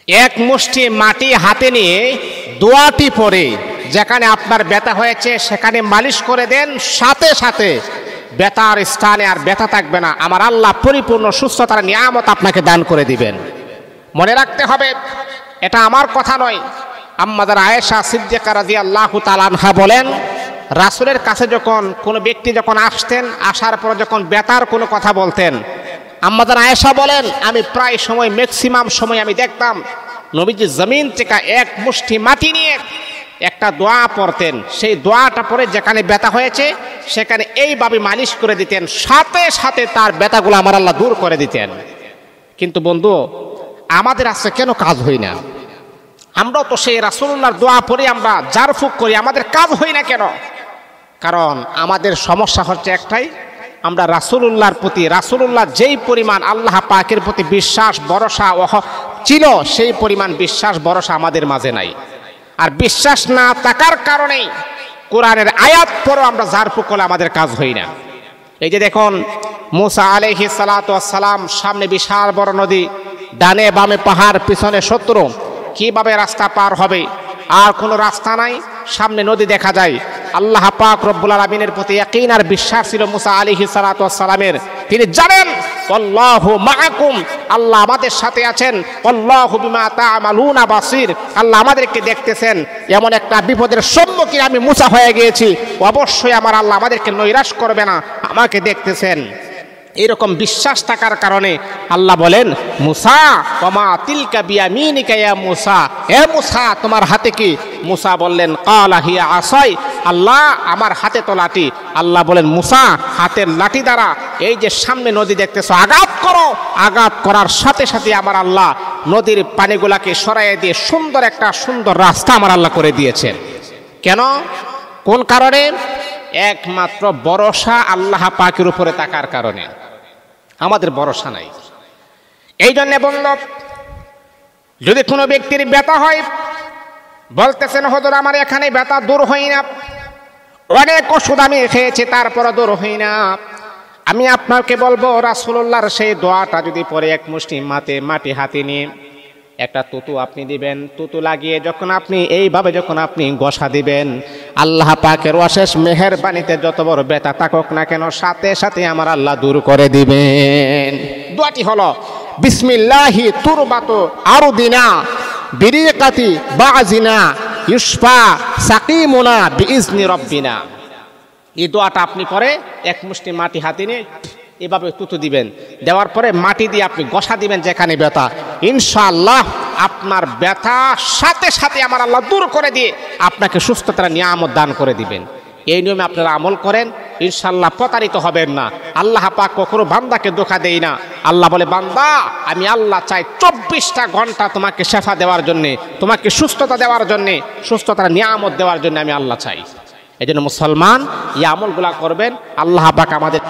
এক মুষ্টি মাটি হাতে নিয়ে দোয়াটি পড়ে যেখানে আপনার ব্যথা হয়েছে সেখানে মালিশ করে দেন, সাথে সাথে ব্যথার স্থানে আর ব্যথা থাকবে না। আমার আল্লাহ পরিপূর্ণ সুস্থতার নিয়ামত আপনাকে দান করে দিবেন। মনে রাখতে হবে, এটা আমার কথা নয়। আম্মাদার আয়েশা সিদ্দিকা রাদিয়াল্লাহু তাআলা আনহা বলেন, রাসূলের কাছে যখন কোনো ব্যক্তি যখন আসতেন, আসার পর যখন ব্যথার কোনো কথা বলতেন, আম্মাদার আয়েশা বলেন, আমি প্রায় সময় ম্যাক্সিমাম সময় আমি দেখতাম নবীজি জমিন থেকে এক মুষ্টি মাটি নিয়ে একটা দোয়া পড়তেন। সেই দোয়াটা পড়ে যেখানে ব্যথা হয়েছে সেখানে এইভাবে মালিশ করে দিতেন, সাথে সাথে তার ব্যথাগুলো আমার আল্লাহ দূর করে দিতেন। কিন্তু বন্ধু, আমাদের আজকে কেন কাজ হয় না? আমরা তো সেই রাসূলুল্লাহর দোয়া পড়ে আমরা জারফুক করি, আমাদের কাজ হয় না কেন? কারণ আমাদের সমস্যা হচ্ছে একটাই, আমরা রাসূলুল্লাহর প্রতি, রাসূলুল্লাহ যেই পরিমাণ আল্লাহ পাকের প্রতি বিশ্বাস ভরসা ছিল সেই পরিমাণ বিশ্বাস ভরসা আমাদের মাঝে নাই। আর বিশ্বাস না থাকার কারণেই কোরআনের আয়াত পড়েও আমরা জারফুক করলে আমাদের কাজ হয় না। এই যে দেখুন, মুসা আলাইহিস সালাতু ওয়াস সালাম, সামনে বিশাল বড় নদী, ডানে বামে পাহাড়, পিছনে শত্রু, কিভাবে রাস্তা পার হবে? আর কোনো রাস্তা নাই, সামনে নদী দেখা যায়। আল্লাহ পাক রব্বুল আলামিনের প্রতি ইয়াকিন আর বিশ্বাস ছিল মুসা আলাইহিস সালাতু ওয়াস সালামের। তিনি জানেন আল্লাহু মাআকুম, আল্লাহ আমাদের সাথে আছেন, আল্লাহু বিমা তা'মালুনা বাসির, আল্লাহ আমাদেরকে দেখতেছেন। এমন একটা বিপদের সম্মুখীন আমি মুসা হয়ে গিয়েছি, অবশ্যই আমার আল্লাহ আমাদেরকে নৈরাশ করবে না, আমাকে দেখতেছেন। এরকম বিশ্বাস থাকার কারণে আল্লাহ বলেন, মুসা ওমা তিলকা বিয়ামিনিকা ইয়া মুসা, হে মুসা তোমার হাতে কি? মুসা বললেন, ক্বালা হিয়া আসাই, আল্লাহ আমার হাতে তো লাঠি। আল্লাহ বলেন, মুসা হাতের লাঠি দ্বারা এই যে সামনে নদী দেখতেছো, আঘাত করো। আঘাত করার সাথে সাথে আমার আল্লাহ নদীর পানিগুলাকে সরাইয়ে দিয়ে সুন্দর রাস্তা আমার আল্লাহ করে দিয়েছেন। কেন? কোন কারণে? একমাত্র ভরসা আল্লাহ পাকের উপরে থাকার কারণে। আমাদের ভরসা নাই। এই জন্য বলল, যদি কোনো ব্যক্তির ব্যথা হয়, বলতেছেন হুজুর আমার এখানে ব্যথা দূর হয় না, অনেক ওষুধ আমি খেয়েছি তারপর দূর হয় না, আমি আপনাকে বলবো রাসূলুল্লাহর সেই দোয়াটা যদি পরে এক মুষ্টি মাটি হাতে নিয়ে একটা তুতু আপনি দিবেন, তুতু লাগিয়ে যখন আপনি এইভাবে যখন আপনি ঘষা দিবেন, আল্লাহ পাকের অশেষ মেহেরবানিতে যত বড় ব্যথা থাকুক না কেন সাথে সাথে আমার আল্লাহ দূর করে দিবেন। দোয়াটি হলো, বিসমিল্লাহি তুরবাতু আরদিনা বিরিকাতি বাজিনা ইউশফা সাকিমুনা বিইজনি রব্বিনা। এই দোয়াটা আপনি পরে এক মুষ্টি মাটি হাতে নিয়ে এভাবে তুতু দিবেন, দেওয়ার পরে মাটি দিয়ে আপনি ঘষা দিবেন যেখানে ব্যথা, ইনশাআল্লাহ আপনার ব্যথা সাথে সাথে আমার আল্লাহ দূর করে দিয়ে আপনাকে সুস্থতার নিয়ামত দান করে দিবেন। এই নিয়মে আপনারা আমল করেন, ইনশাআল্লাহ প্রতারিত হবেন না। আল্লাহ পাক কখনো বান্দাকে ধোঁকা দেয় না। আল্লাহ বলে, বান্দা আমি আল্লাহ চাই 24টা ঘন্টা তোমাকে শেফা দেওয়ার জন্যে, তোমাকে সুস্থতা দেওয়ার জন্যে, সুস্থতার নিয়ামত দেওয়ার জন্য আমি আল্লাহ চাই। এই জন্য মুসলমান এই আমলগুলা করবেন। আল্লাহ পাক আমাদের